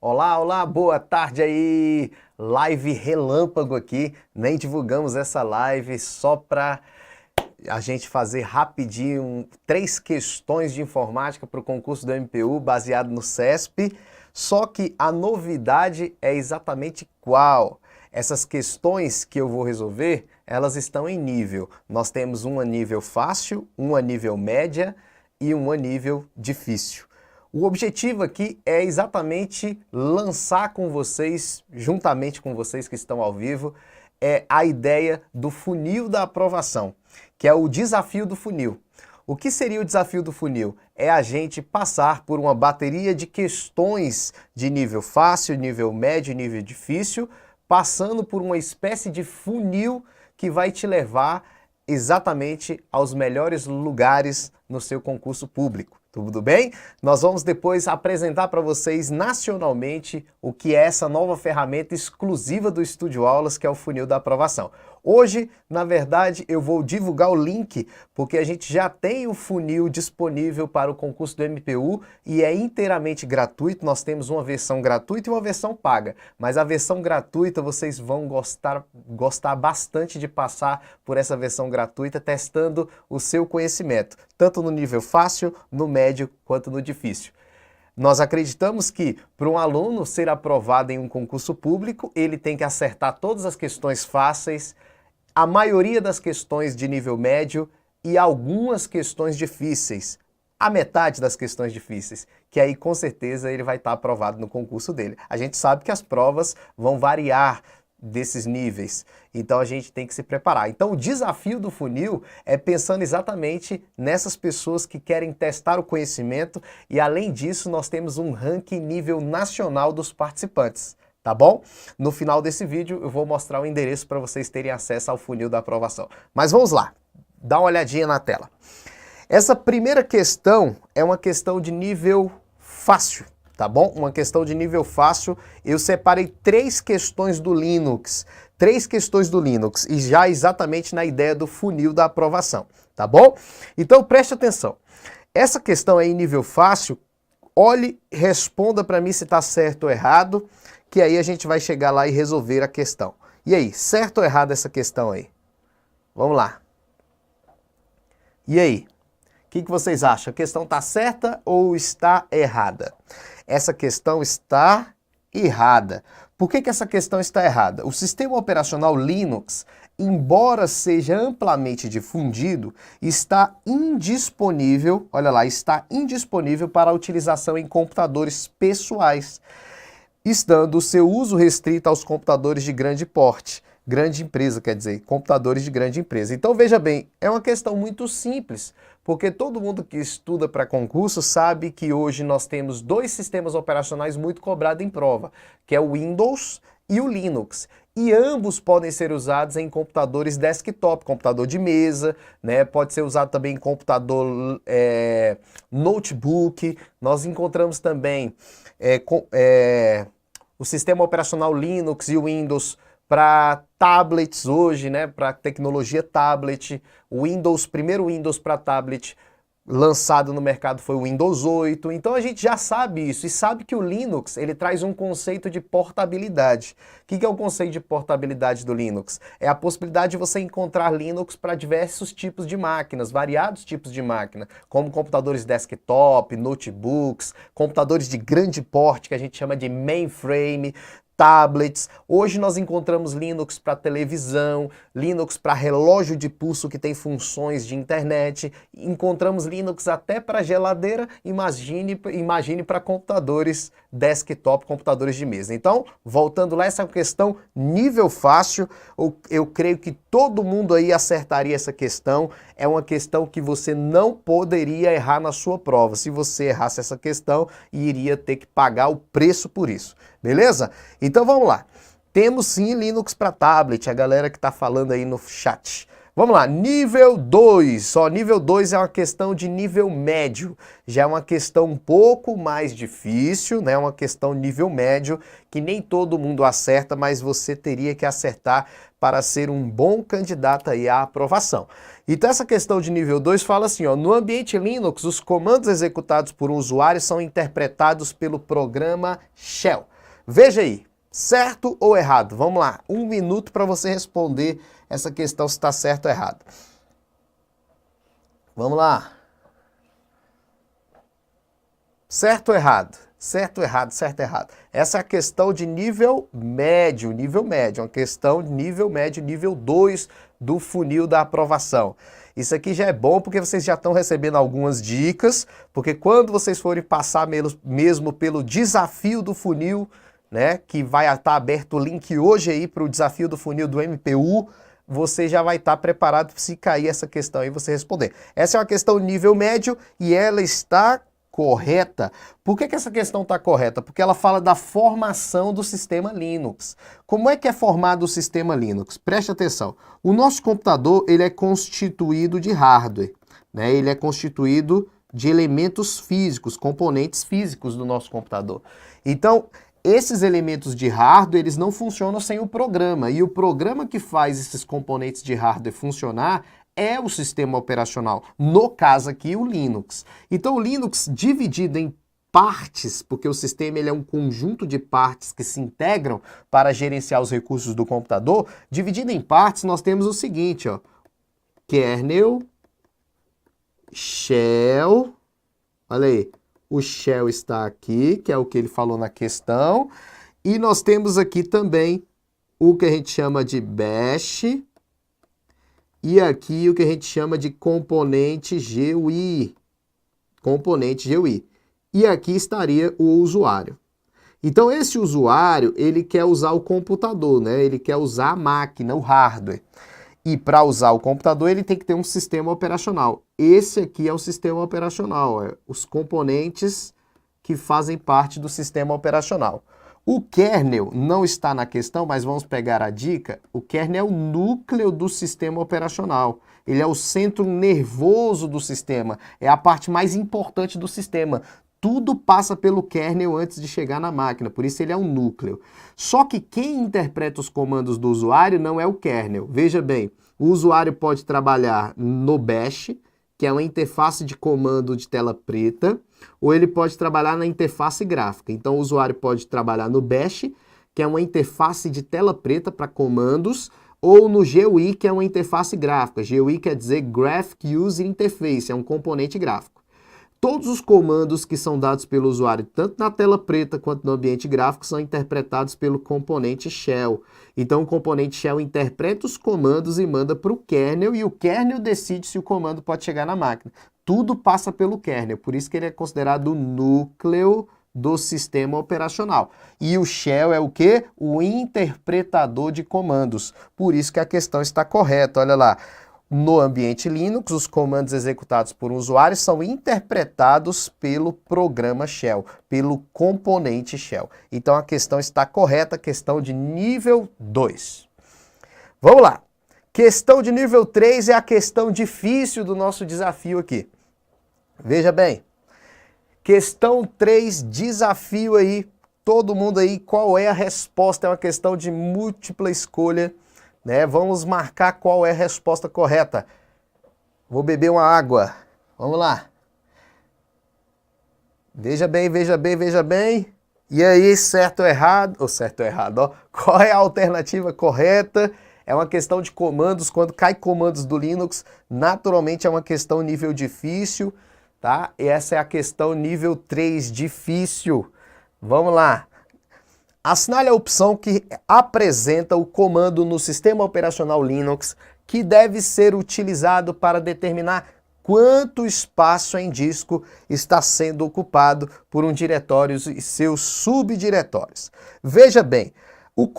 Olá, olá, boa tarde aí! Live relâmpago aqui, nem divulgamos essa live só para a gente fazer rapidinho 3 questões de informática para o concurso do MPU baseado no CESP, só que a novidade é exatamente qual? Essas questões que eu vou resolver, elas estão em nível. Nós temos um a nível fácil, um a nível média e um a nível difícil. O objetivo aqui é exatamente lançar com vocês, juntamente com vocês que estão ao vivo, a ideia do funil da aprovação, que é o desafio do funil. O que seria o desafio do funil? É a gente passar por uma bateria de questões de nível fácil, nível médio e nível difícil, passando por uma espécie de funil que vai te levar exatamente aos melhores lugares no seu concurso público. Tudo bem? Nós vamos depois apresentar para vocês nacionalmente o que é essa nova ferramenta exclusiva do Estúdio Aulas, que é o funil da aprovação. Hoje, na verdade, eu vou divulgar o link, porque a gente já tem o funil disponível para o concurso do MPU e é inteiramente gratuito. Nós temos uma versão gratuita e uma versão paga, mas a versão gratuita vocês vão gostar bastante de passar por essa versão gratuita, testando o seu conhecimento, tanto no nível fácil, no médio quanto no difícil. Nós acreditamos que para um aluno ser aprovado em um concurso público, ele tem que acertar todas as questões fáceis, a maioria das questões de nível médio e algumas questões difíceis, a metade das questões difíceis, que aí com certeza ele vai estar aprovado no concurso dele. A gente sabe que as provas vão variar desses níveis, então a gente tem que se preparar. Então o desafio do funil é pensando exatamente nessas pessoas que querem testar o conhecimento e além disso nós temos um ranking nível nacional dos participantes, tá bom? No final desse vídeo eu vou mostrar o endereço para vocês terem acesso ao funil da aprovação. Mas vamos lá, dá uma olhadinha na tela. Essa primeira questão é uma questão de nível fácil. Tá bom? Uma questão de nível fácil. Eu separei 3 questões do Linux. 3 questões do Linux e já exatamente na ideia do funil da aprovação. Tá bom? Então preste atenção. Essa questão aí em nível fácil, olhe, responda para mim se está certo ou errado, que aí a gente vai chegar lá e resolver a questão. E aí, certo ou errado essa questão aí? Vamos lá. E aí? O que vocês acham? A questão está certa ou está errada? Essa questão está errada. Por que essa questão está errada? O sistema operacional Linux, embora seja amplamente difundido, está indisponível, olha lá, está indisponível para utilização em computadores pessoais, estando o seu uso restrito aos computadores de grande porte. Grande empresa, quer dizer, computadores de grande empresa. Então veja bem, é uma questão muito simples, porque todo mundo que estuda para concurso sabe que hoje nós temos 2 sistemas operacionais muito cobrados em prova, que é o Windows e o Linux. E ambos podem ser usados em computadores desktop, computador de mesa, né? Pode ser usado também em computador notebook. Nós encontramos também o sistema operacional Linux e o Windows para tablets hoje, né, para tecnologia tablet. O primeiro Windows para tablet lançado no mercado foi o Windows 8. Então a gente já sabe isso e sabe que o Linux ele traz um conceito de portabilidade. O que é o conceito de portabilidade do Linux? É a possibilidade de você encontrar Linux para diversos tipos de máquinas, variados tipos de máquina, como computadores desktop, notebooks, computadores de grande porte que a gente chama de mainframe, tablets. Hoje nós encontramos Linux para televisão, Linux para relógio de pulso que tem funções de internet, encontramos Linux até para geladeira, imagine para computadores desktop, computadores de mesa. Então, voltando lá, essa questão nível fácil, eu creio que todo mundo aí acertaria essa questão, é uma questão que você não poderia errar na sua prova. Se você errasse essa questão, iria ter que pagar o preço por isso. Beleza? Então vamos lá. Temos sim Linux para tablet, a galera que está falando aí no chat. Vamos lá, nível 2. Só nível 2 é uma questão de nível médio. Já é uma questão um pouco mais difícil, né? Uma questão nível médio, que nem todo mundo acerta, mas você teria que acertar para ser um bom candidato aí à aprovação. Então essa questão de nível 2 fala assim, ó, no ambiente Linux, os comandos executados por um usuário são interpretados pelo programa Shell. Veja aí, certo ou errado? Vamos lá, 1 minuto para você responder essa questão se está certo ou errado. Vamos lá. Certo ou errado? Certo ou errado, certo ou errado. Essa é a questão de nível médio, uma questão de nível médio, nível 2 do funil da aprovação. Isso aqui já é bom porque vocês já estão recebendo algumas dicas, porque quando vocês forem passar mesmo pelo desafio do funil, né, que vai estar aberto o link hoje aí para o desafio do funil do MPU, você já vai estar preparado se cair essa questão aí você responder. Essa é uma questão nível médio e ela está correta. Por que essa questão está correta? Porque ela fala da formação do sistema Linux. Como é que é formado o sistema Linux? Preste atenção. O nosso computador ele é constituído de hardware, né? Ele é constituído de elementos físicos, componentes físicos do nosso computador. Então, esses elementos de hardware, eles não funcionam sem o programa. E o programa que faz esses componentes de hardware funcionar é o sistema operacional, no caso aqui o Linux. Então o Linux dividido em partes, porque o sistema ele é um conjunto de partes que se integram para gerenciar os recursos do computador, dividido em partes nós temos o seguinte, ó, kernel, shell, olha aí, o shell está aqui, que é o que ele falou na questão, e nós temos aqui também o que a gente chama de bash, e aqui o que a gente chama de componente GUI. Componente GUI. E aqui estaria o usuário. Então esse usuário, ele quer usar o computador, né? Ele quer usar a máquina, o hardware. E para usar o computador, ele tem que ter um sistema operacional. Esse aqui é o sistema operacional, os componentes que fazem parte do sistema operacional. O kernel não está na questão, mas vamos pegar a dica. O kernel é o núcleo do sistema operacional. Ele é o centro nervoso do sistema. É a parte mais importante do sistema. Tudo passa pelo kernel antes de chegar na máquina, por isso ele é um núcleo. Só que quem interpreta os comandos do usuário não é o kernel. Veja bem, o usuário pode trabalhar no bash, que é uma interface de comando de tela preta, ou ele pode trabalhar na interface gráfica. Então o usuário pode trabalhar no bash, que é uma interface de tela preta para comandos, ou no GUI, que é uma interface gráfica. GUI quer dizer Graphic User Interface, é um componente gráfico. Todos os comandos que são dados pelo usuário, tanto na tela preta quanto no ambiente gráfico, são interpretados pelo componente shell. Então o componente shell interpreta os comandos e manda para o kernel, e o kernel decide se o comando pode chegar na máquina. Tudo passa pelo kernel, por isso que ele é considerado o núcleo do sistema operacional. E o shell é o quê? O interpretador de comandos. Por isso que a questão está correta, olha lá. No ambiente Linux, os comandos executados por um usuário são interpretados pelo programa shell, pelo componente shell. Então a questão está correta, questão de nível 2. Vamos lá. Questão de nível 3 é a questão difícil do nosso desafio aqui. Veja bem. Questão 3, desafio aí. Todo mundo aí, qual é a resposta? É uma questão de múltipla escolha. Né? Vamos marcar qual é a resposta correta. Vou beber uma água. Vamos lá. Veja bem, veja bem, veja bem. E aí, certo ou errado? Ou certo ou errado, ó. Qual é a alternativa correta? É uma questão de comandos. Quando cai comandos do Linux, naturalmente é uma questão nível difícil, tá? E essa é a questão nível 3, difícil. Vamos lá. Assinale a opção que apresenta o comando no sistema operacional Linux que deve ser utilizado para determinar quanto espaço em disco está sendo ocupado por um diretório e seus subdiretórios. Veja bem, o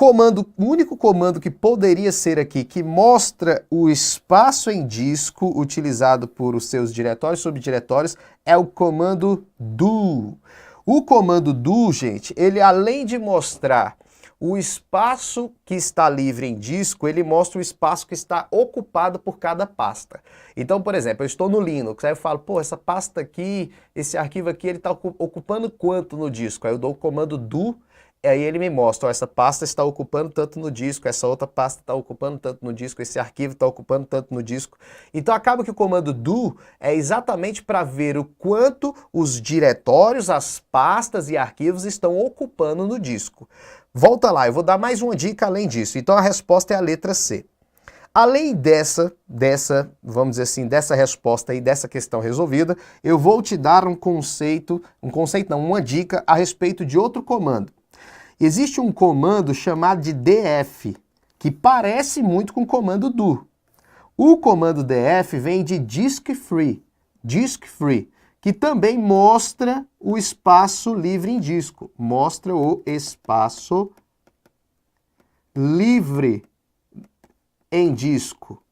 único comando que poderia ser aqui, que mostra o espaço em disco utilizado por os seus diretórios e subdiretórios, é o comando do. O comando do, gente, ele além de mostrar o espaço que está livre em disco, ele mostra o espaço que está ocupado por cada pasta. Então, por exemplo, eu estou no Linux, aí eu falo, pô, essa pasta aqui, esse arquivo aqui, ele está ocupando quanto no disco? Aí eu dou o comando do, Aí ele me mostra, ó, essa pasta está ocupando tanto no disco, essa outra pasta está ocupando tanto no disco, esse arquivo está ocupando tanto no disco. Então acaba que o comando do é exatamente para ver o quanto os diretórios, as pastas e arquivos estão ocupando no disco. Volta lá, eu vou dar mais uma dica além disso. Então a resposta é a letra C. Além dessa, vamos dizer assim, dessa resposta e dessa questão resolvida, eu vou te dar uma dica a respeito de outro comando. Existe um comando chamado de df, que parece muito com o comando do. O comando df vem de disk free, que também mostra o espaço livre em disco. Mostra o espaço livre em disco,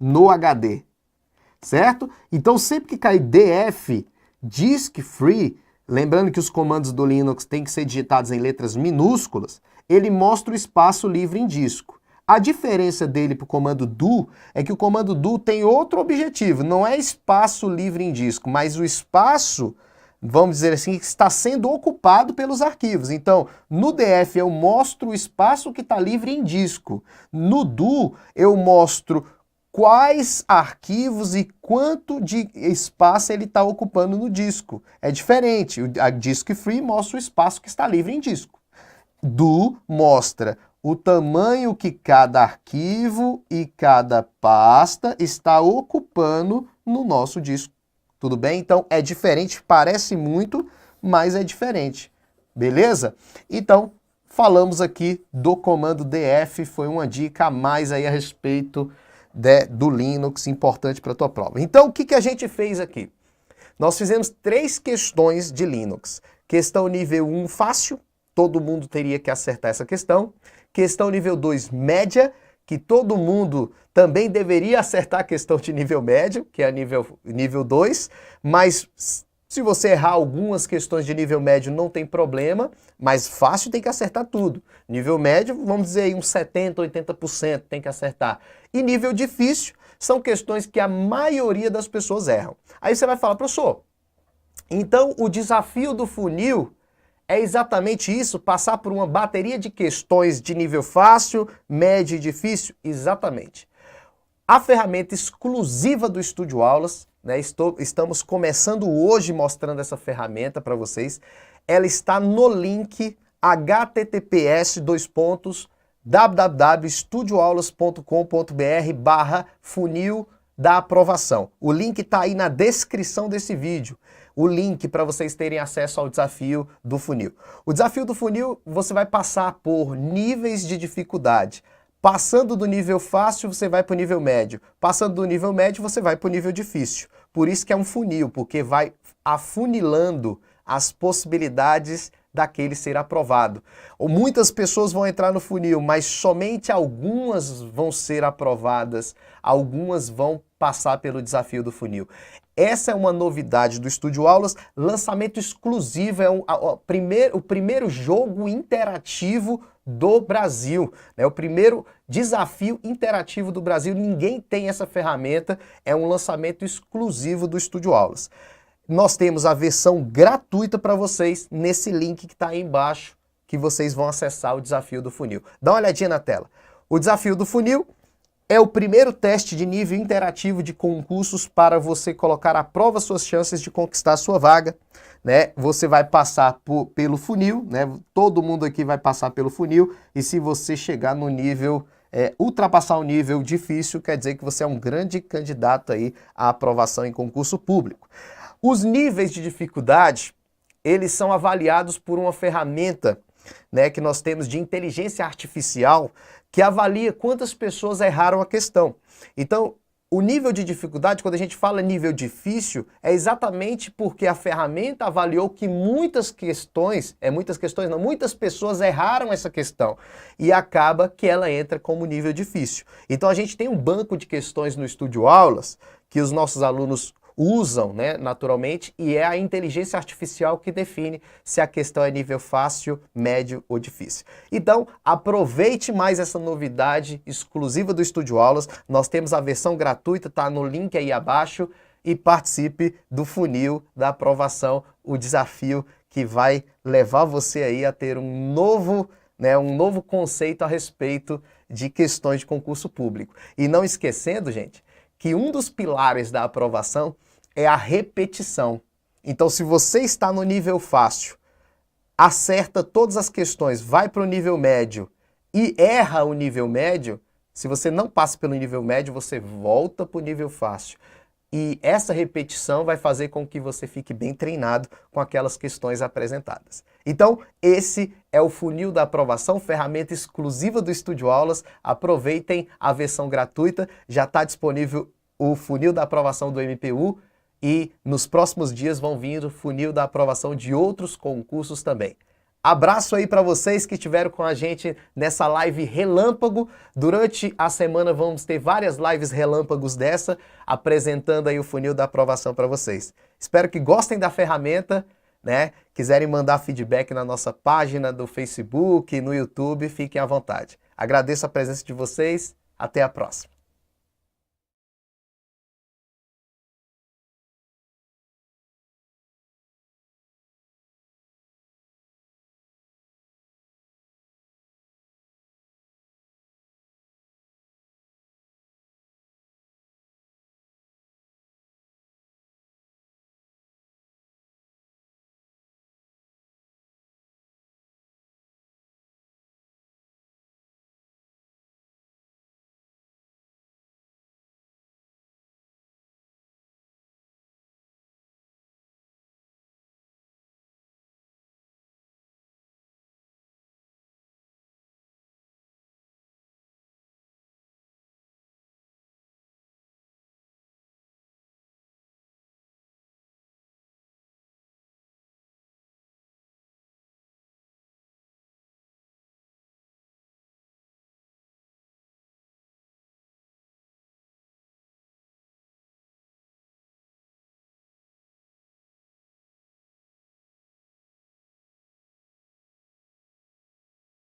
no HD, certo? Então sempre que cair df, disk free, lembrando que os comandos do Linux têm que ser digitados em letras minúsculas, ele mostra o espaço livre em disco. A diferença dele para o comando do é que o comando do tem outro objetivo, não é espaço livre em disco, mas o espaço, vamos dizer assim, que está sendo ocupado pelos arquivos. Então, no df eu mostro o espaço que está livre em disco. No do eu mostro quais arquivos e quanto de espaço ele está ocupando no disco. É diferente. A disk free mostra o espaço que está livre em disco. Do mostra o tamanho que cada arquivo e cada pasta está ocupando no nosso disco. Tudo bem? Então é diferente, parece muito, mas é diferente. Beleza? Então, falamos aqui do comando df, foi uma dica a mais aí a respeito do Linux, importante para a tua prova. Então, o que a gente fez aqui? Nós fizemos 3 questões de Linux. Questão nível 1 fácil, todo mundo teria que acertar essa questão. Questão nível 2 média, que todo mundo também deveria acertar a questão de nível médio, que é nível 2, mas se você errar algumas questões de nível médio não tem problema, mas fácil tem que acertar tudo. Nível médio, vamos dizer aí uns 70%, 80% tem que acertar. E nível difícil são questões que a maioria das pessoas erram. Aí você vai falar, professor, então o desafio do funil é exatamente isso, passar por uma bateria de questões de nível fácil, médio e difícil? Exatamente. A ferramenta exclusiva do Estúdio Aulas, né, estamos começando hoje mostrando essa ferramenta para vocês, ela está no link https://www.estudioaulas.com.br/funil da aprovação. O link está aí na descrição desse vídeo. O link para vocês terem acesso ao desafio do funil. O desafio do funil, você vai passar por níveis de dificuldade. Passando do nível fácil, você vai para o nível médio. Passando do nível médio, você vai para o nível difícil. Por isso que é um funil, porque vai afunilando as possibilidades daquele ser aprovado. Muitas pessoas vão entrar no funil, mas somente algumas vão ser aprovadas, algumas vão passar pelo desafio do funil. Essa é uma novidade do Estúdio Aulas, lançamento exclusivo, é o primeiro jogo interativo do Brasil, né? O primeiro desafio interativo do Brasil, ninguém tem essa ferramenta, é um lançamento exclusivo do Estúdio Aulas. Nós temos a versão gratuita para vocês nesse link que está aí embaixo, que vocês vão acessar o desafio do funil. Dá uma olhadinha na tela. O desafio do funil é o primeiro teste de nível interativo de concursos para você colocar à prova suas chances de conquistar a sua vaga, né? Você vai passar pelo funil, né? Todo mundo aqui vai passar pelo funil, e se você chegar no nível, ultrapassar o nível difícil, quer dizer que você é um grande candidato aí à aprovação em concurso público. Os níveis de dificuldade, eles são avaliados por uma ferramenta, né, que nós temos de inteligência artificial, que avalia quantas pessoas erraram a questão. Então, o nível de dificuldade, quando a gente fala nível difícil, é exatamente porque a ferramenta avaliou que muitas pessoas erraram essa questão. E acaba que ela entra como nível difícil. Então a gente tem um banco de questões no Estúdio Aulas, que os nossos alunos usam, né, naturalmente, e é a inteligência artificial que define se a questão é nível fácil, médio ou difícil. Então, aproveite mais essa novidade exclusiva do Estúdio Aulas. Nós temos a versão gratuita, tá no link aí abaixo, e participe do funil da aprovação, o desafio que vai levar você aí a ter um novo conceito a respeito de questões de concurso público. E não esquecendo, gente, que um dos pilares da aprovação é a repetição. Então, se você está no nível fácil, acerta todas as questões, vai para o nível médio e erra o nível médio, se você não passa pelo nível médio, você volta para o nível fácil. E essa repetição vai fazer com que você fique bem treinado com aquelas questões apresentadas. Então, esse é o funil da aprovação, ferramenta exclusiva do Estúdio Aulas. Aproveitem a versão gratuita, já está disponível o funil da aprovação do MPU e nos próximos dias vão vir o funil da aprovação de outros concursos também. Abraço aí para vocês que estiveram com a gente nessa live relâmpago. Durante a semana vamos ter várias lives relâmpagos dessa, apresentando aí o funil da aprovação para vocês. Espero que gostem da ferramenta, né? Quiserem mandar feedback na nossa página do Facebook, no YouTube, fiquem à vontade. Agradeço a presença de vocês, até a próxima.